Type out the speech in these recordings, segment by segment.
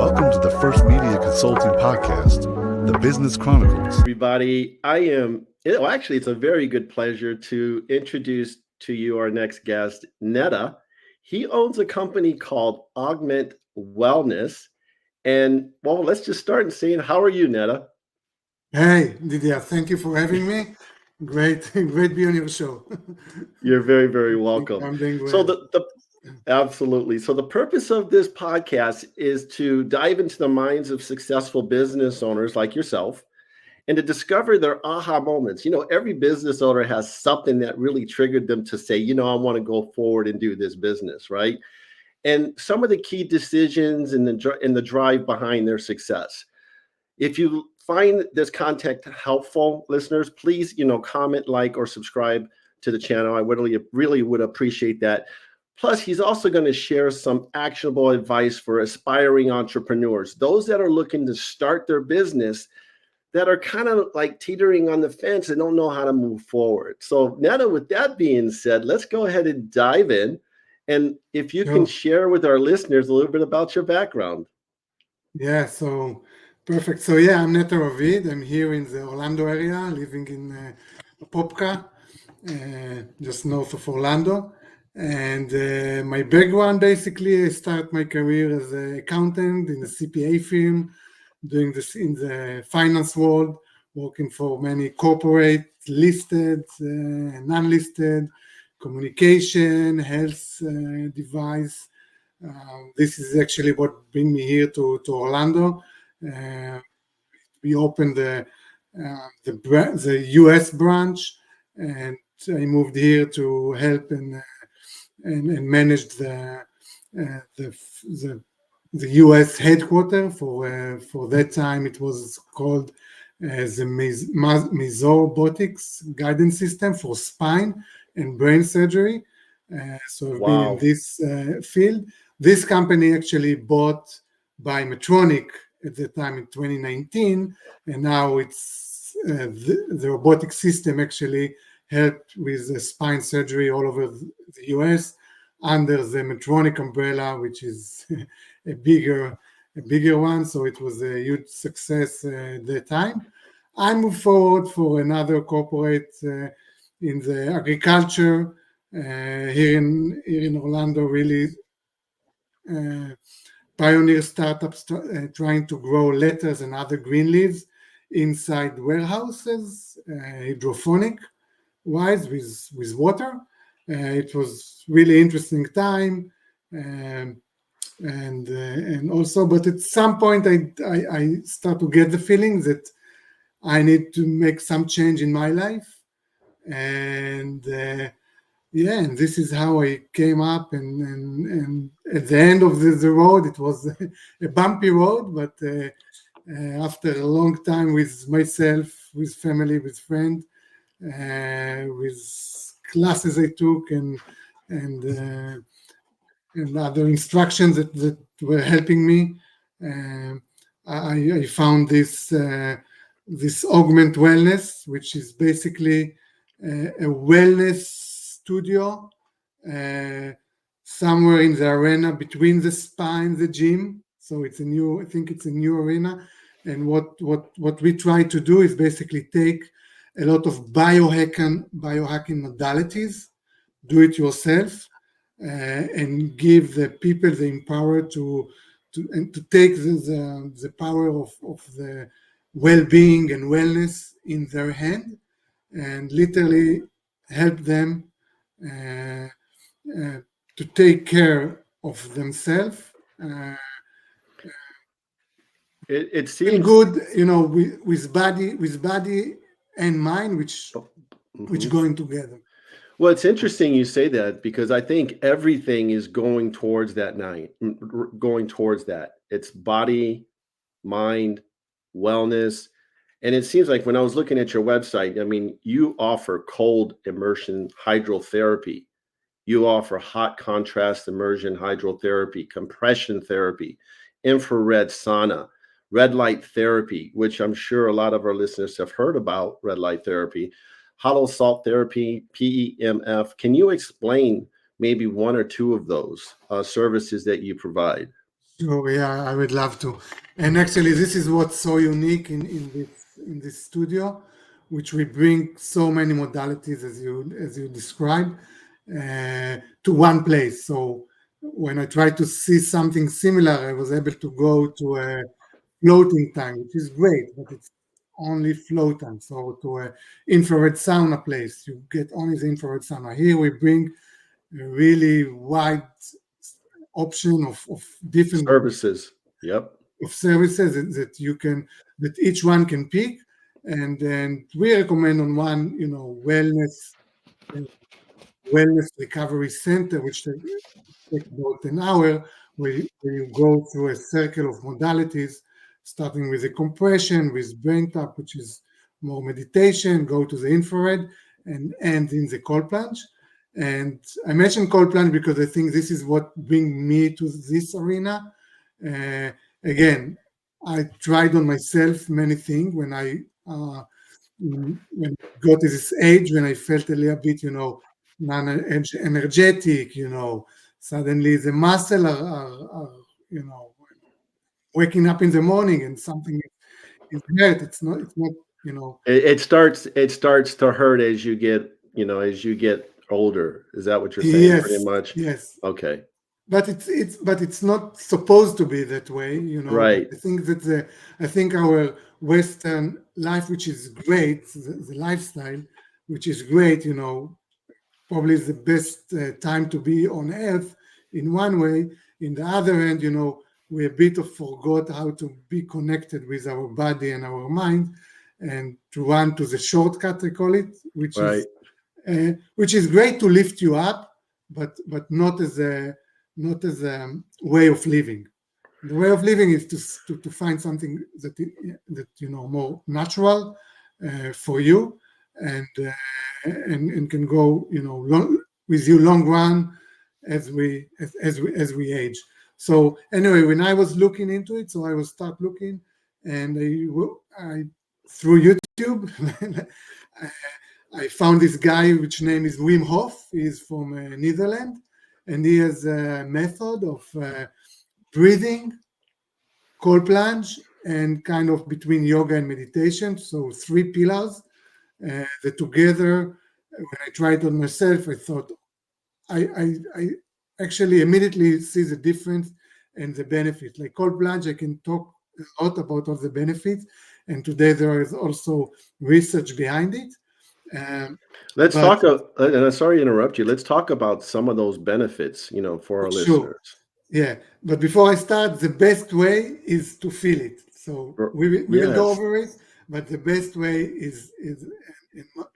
Welcome to the First Media Consulting Podcast, The Business Chronicles. Everybody, actually, it's a very good pleasure to introduce to you our next guest, Neta. He owns a company called Augment Wellness. And well, let's just start and saying, how are you, Neta? Hey, Didier, thank you for having me. Great being on your show. You're very, very welcome. I'm doing well. So absolutely. So the purpose of this podcast is to dive into the minds of successful business owners like yourself and to discover their aha moments. Every business owner has something that really triggered them to say, I want to go forward and do this business, right? And some of the key decisions and the drive behind their success. If you find this content helpful, listeners, please, comment, like, or subscribe to the channel. I really would appreciate that. Plus, he's also going to share some actionable advice for aspiring entrepreneurs, those that are looking to start their business that are kind of like teetering on the fence and don't know how to move forward. So, Neta, with that being said, let's go ahead and dive in. And if you can share with our listeners a little bit about your background. Yeah, so perfect. So yeah, I'm Neta Ravid. I'm here in the Orlando area, living in Popka, just north of Orlando. And my background, basically, I started my career as an accountant in a CPA firm, doing this in the finance world, working for many corporate, listed, non-listed, communication, health device. This is actually what bring me here to Orlando. We opened the US branch, and I moved here to help and manage the US headquarters for that time. It was called the Mesorobotics Guidance System for spine and brain surgery. So I've been in this field. This company actually bought by Medtronic at the time in 2019, and now it's the robotic system actually helped with the spine surgery all over the US under the Medtronic umbrella, which is a bigger one. So it was a huge success at the time. I moved forward for another corporate in the agriculture here in Orlando, really pioneer startups trying to grow lettuce and other green leaves inside warehouses, hydroponic wise with water. It was really interesting time, and also, but at some point I start to get the feeling that I need to make some change in my life, and and this is how I came up. And at the end of the road, it was a bumpy road, but after a long time with myself, with family, with friends, with classes I took and other instructions that were helping me, I found this Augment Wellness, which is basically a wellness studio somewhere in the arena between the spa and the gym. So I think it's a new arena. And what we try to do is basically take a lot of biohacking modalities, do it yourself, and give the people the empower to take the power of the well-being and wellness in their hand, and literally help them to take care of themselves. It seems good, with body and mind, which going together. Well, it's interesting you say that, because I think everything is going towards that It's body, mind, wellness. And it seems like when I was looking at your website, I mean, you offer cold immersion hydrotherapy. You offer hot contrast immersion hydrotherapy, compression therapy, infrared sauna, red light therapy, which I'm sure a lot of our listeners have heard about, red light therapy, hollow salt therapy, PEMF. Can you explain maybe one or two of those services that you provide? Sure, yeah, I would love to. And actually, this is what's so unique in this studio, which we bring so many modalities as you described to one place. So when I try to see something similar, I was able to go to a floating tank, which is great, but it's only float tank. So to a infrared sauna place, you get only the infrared sauna. Here we bring a really wide option of different Services. Yep. of services that you can that each one can pick, and then we recommend on one, uh, wellness recovery center, which take about an hour, where you go through a circle of modalities, starting with the compression, with brain tap, which is more meditation, go to the infrared, and end in the cold plunge. And I mentioned cold plunge because I think this is what bring me to this arena. Uh, Again, I tried on myself many things when I got to this age, when I felt a little bit, non-energetic, suddenly the muscle are you know, waking up in the morning and something is hurt. It's not, you know, It starts to hurt as you get older. Is that what you're saying pretty yes, much? yes. Okay. But it's not supposed to be that way, But Right. I think our Western life, which is great, the lifestyle, which is great, probably is the best time to be on earth in one way. In the other end, we a bit of forgot how to be connected with our body and our mind, and to run to the shortcut, I call it, Right. which is great to lift you up, but not as a way of living. The way of living is to find something that more natural for you, and can go with you long run as we age. So anyway, when I was looking into it, so I was start looking, and I through YouTube I found this guy which name is Wim Hof. He's from Netherlands, and he has a method of breathing, cold plunge, and kind of between yoga and meditation. So three pillars that together. When I tried it on myself, I thought I actually immediately see the difference and the benefit. Like cold plunge, I can talk a lot about all the benefits, and today there is also research behind it. Um, Let's but talk. And I'm sorry to interrupt you. Let's talk about some of those benefits, for our sure, listeners. yeah. But before I start, the best way is to feel it. So we will go Yes. over it, but the best way is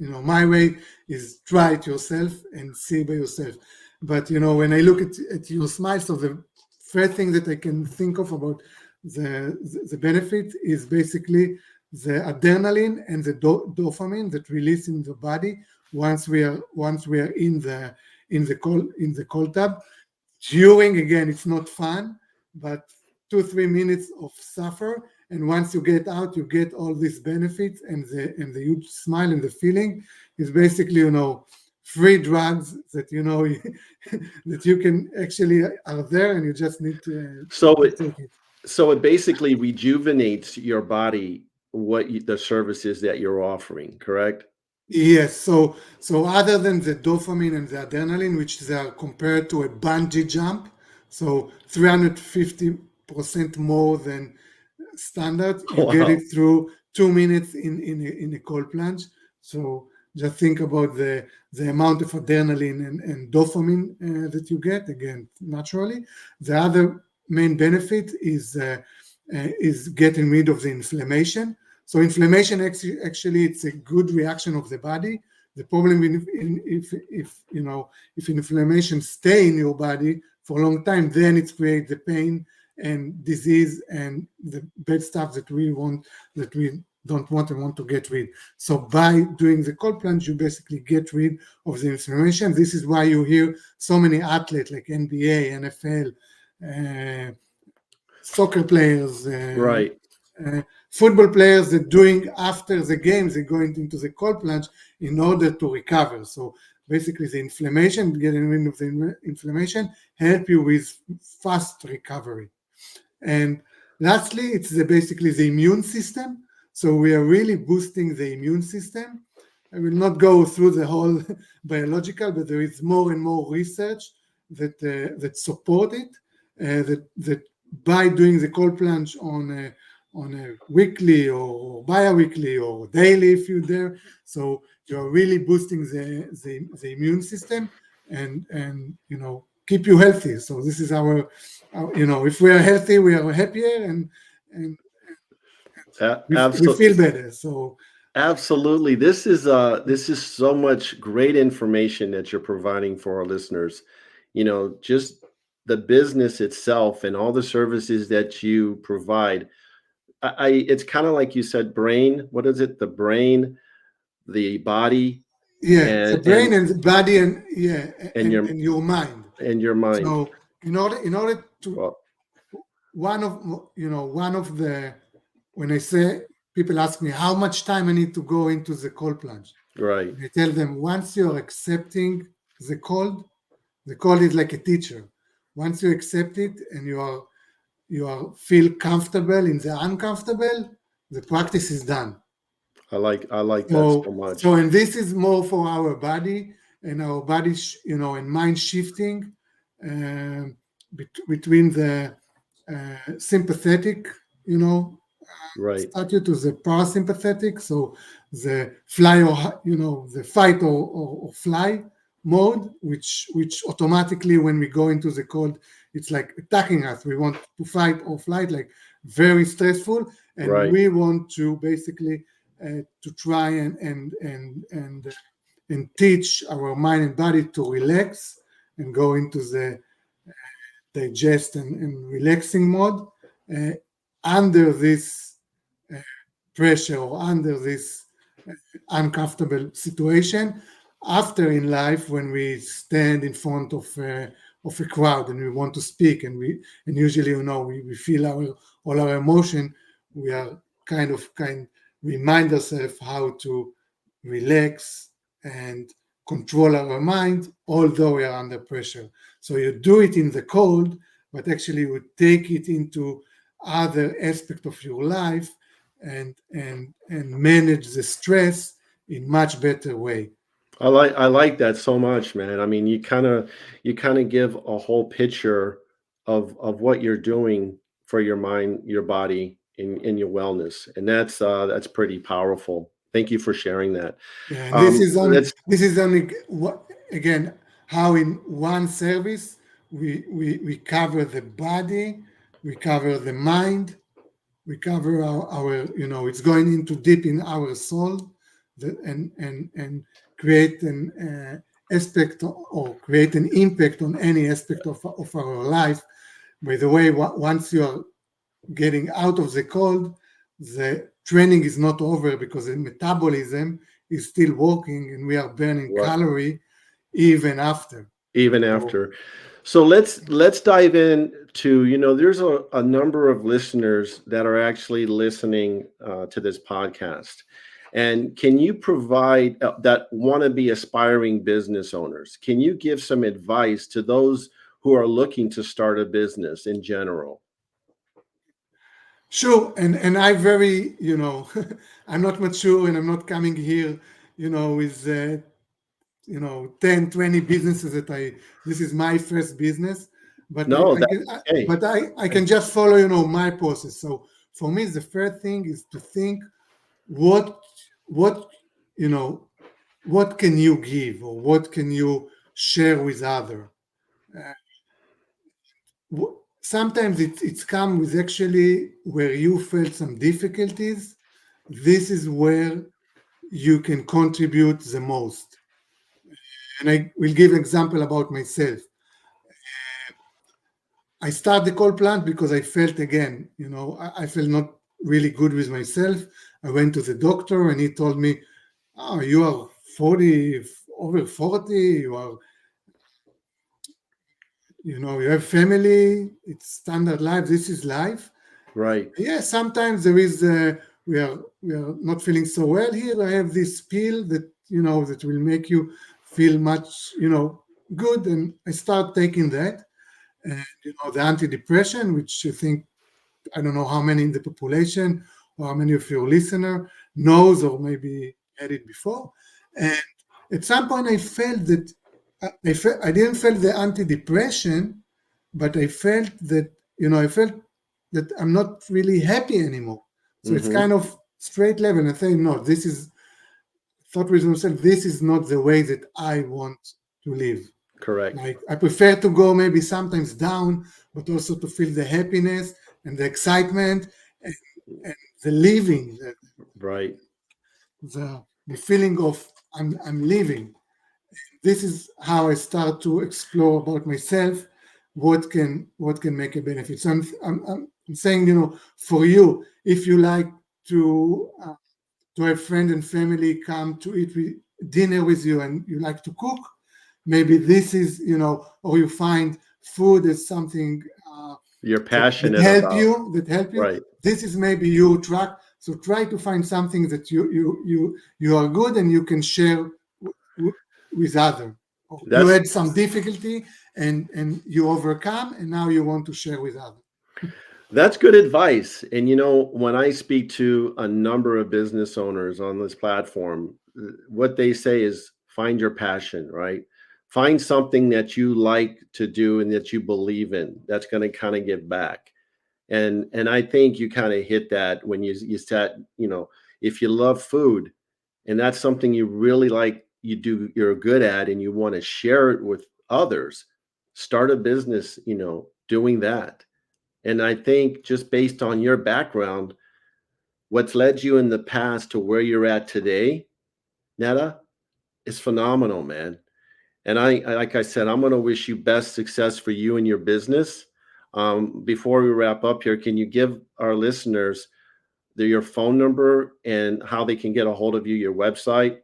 my way is try it yourself and see by yourself. But when I look at your smile, so the first thing that I can think of about the benefit is basically the adrenaline and the dopamine that release in the body once we are in the cold tub. During, again, it's not fun, but 2-3 minutes of suffer, and once you get out, you get all these benefits, and the huge smile, and the feeling is basically free drugs that that you can actually are there, and you just need So to it take it. so it basically rejuvenates your body, the services that you're offering, correct? Yes, so other than the dopamine and the adrenaline, which they are compared to a bungee jump, so 350% more than standard, you get Wow. it through 2 minutes in a cold plunge. So just think about the amount of adrenaline and dopamine that you get, again, naturally. The other main benefit is getting rid of the inflammation. So inflammation, actually, it's a good reaction of the body. The problem if inflammation stay in your body for a long time, then it creates the pain and disease and the bad stuff that we don't want and want to get rid. So by doing the cold plunge, you basically get rid of the inflammation. This is why you hear so many athletes like NBA, NFL, uh, soccer players, Right. football players that doing after the games, they're going into the cold plunge in order to recover. So basically the inflammation, getting rid of the inflammation, help you with fast recovery. And lastly, it's basically the immune system. So we are really boosting the immune system. I will not go through the whole biological, but there is more and more research that support it. That by doing the cold plunge on a weekly or bi-weekly or daily, if you dare, so you're really boosting the immune system and keep you healthy. So this is our if we are healthy, we are happier and we Absolutely. feel better. So Absolutely. This is so much great information that you're providing for our listeners. Just the business itself and all the services that you provide. It's kind of like you said, brain. What is it? The brain, the body, yeah, the and brain and the body and and your and your mind. and your mind. So in order to Well, one of the when I say people ask me how much time I need to go into the cold plunge, right, I tell them once you're accepting the cold is like a teacher. Once you accept it and you are feel comfortable in the uncomfortable, the practice is done. I like that so So much. and this is more for our body and our body, and mind shifting um, between the sympathetic, Right, statue to the parasympathetic. So the fly the fight or fly mode, which automatically when we go into the cold, it's like attacking us. We want to fight or flight, like very stressful, and right. we want to basically to try and teach our mind and body to relax and go into the digest and relaxing mode uh, under this uh, pressure or under this uncomfortable situation. After in life, when we stand in front of a crowd and we want to speak, and usually we feel all our emotion, we are kind remind ourselves how to relax and control our mind, although we are under pressure. So you do it in the cold, but actually you take it into other aspect of your life and manage the stress in much better way. I like that so much, man. I mean, you kind of give a whole picture of what you're doing for your mind, your body, in your wellness, and that's pretty powerful. Thank you for sharing that. Yeah, and Let's this is only what again how in one service we cover the body, we cover the mind, we cover our it's going into deep in our soul and create an aspect or create an impact on any aspect of our life. By the way, once you are getting out of the cold, the training is not over because the metabolism is still working and we are burning right, calorie even after. even So, after. So let's dive in to, there's a number of listeners that are actually listening to this podcast. And can you provide that want to be aspiring business owners? Can you give some advice to those who are looking to start a business in general? sure, and I very, I'm not mature and I'm not coming here, with 10, 20 businesses that this is my first business, but No, that's okay. I can just follow, my process. So for me, the first thing is to think what, what, you know, what can you give or what can you share with other. Uh, Sometimes it's come with actually where you felt some difficulties. This is where you can contribute the most. And I will give an example about myself. I started the cold plant because I felt again, I felt not really good with myself. I went to the doctor and he told me, "Oh, you are 40, over 40. You have family. It's standard life. This is life." Right. Yeah, sometimes there is. We are not feeling so well here. I have this pill that will make you feel much good, and I start taking that, and the antidepressant, which I think I don't know how many in the population or how many of your listener knows or maybe had it before. And at some point I felt that I didn't feel the anti-depression, but I felt that, I'm not really happy anymore. So it's kind of straight level. And I say, no, this is thought with myself, this is not the way that I want to live. Correct. Like, I prefer to go maybe sometimes down, but also to feel the happiness and the excitement and the living. Right. The feeling of I'm living. This is how I start to explore about myself, what can make a benefit. So I'm saying, for you, if you like to have friends and family come to eat dinner with you and you like to cook, maybe this is, or you find food is something you're passionate that about. help you. Right. This is maybe your track. So try to find something that you are good and you can share with others. You had some difficulty and you overcome, and now you want to share with others. That's good advice. And when I speak to a number of business owners on this platform, what they say is find your passion, right? Find something that you like to do and that you believe in. That's going to kind of give back. And I think you kind of hit that when you said, if you love food and that's something you really like, you're good at, and you want to share it with others, start a business, doing that. And I think just based on your background, what's led you in the past to where you're at today, Neta, is phenomenal, man. And like I said, I'm going to wish you best success for you and your business. Before we wrap up here, can you give our listeners your phone number and how they can get a hold of you, your website?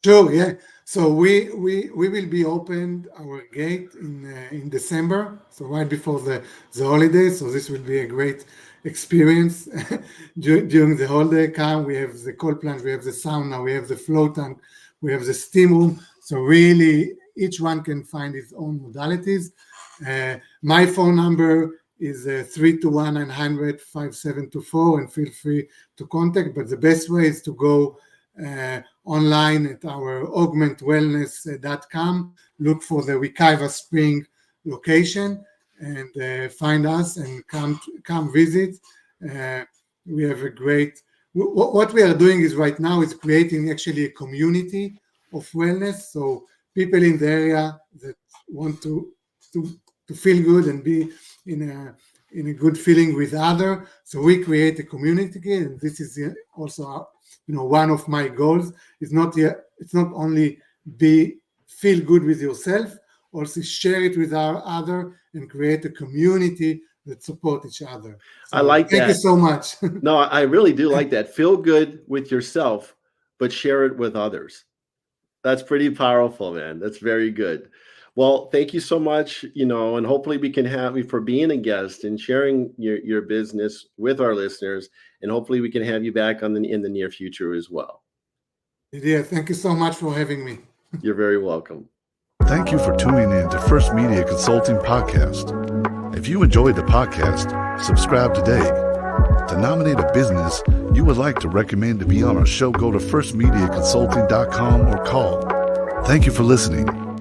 Sure, yeah. So we will be opened our gate in December, so right before the holidays. So this will be a great experience during the holiday. We have the cold plunge, we have the sauna, we have the float tank, we have the steam room. So really, each one can find its own modalities. My phone number is 321-900-5724, and feel free to contact. But the best way is to go online at our augmentwellness.com, look for the Wekiva Spring location and find us and come visit. We have a great, what we are doing is right now is creating actually a community of wellness. So people in the area that want to feel good and be in a good feeling with others. So we create a community, and this is also one of my goals. It's not only feel good with yourself, also share it with our other and create a community that support each other. So I like that. Thank you so much. No, I really do like that. Feel good with yourself, but share it with others. That's pretty powerful, man. That's very good. Well, thank you so much, and hopefully we can have you for being a guest and sharing your business with our listeners, and hopefully we can have you back in the near future as well. Yeah, thank you so much for having me. You're very welcome. Thank you for tuning in to First Media Consulting Podcast. If you enjoyed the podcast, subscribe today. To nominate a business you would like to recommend to be on our show, go to firstmediaconsulting.com or call. Thank you for listening.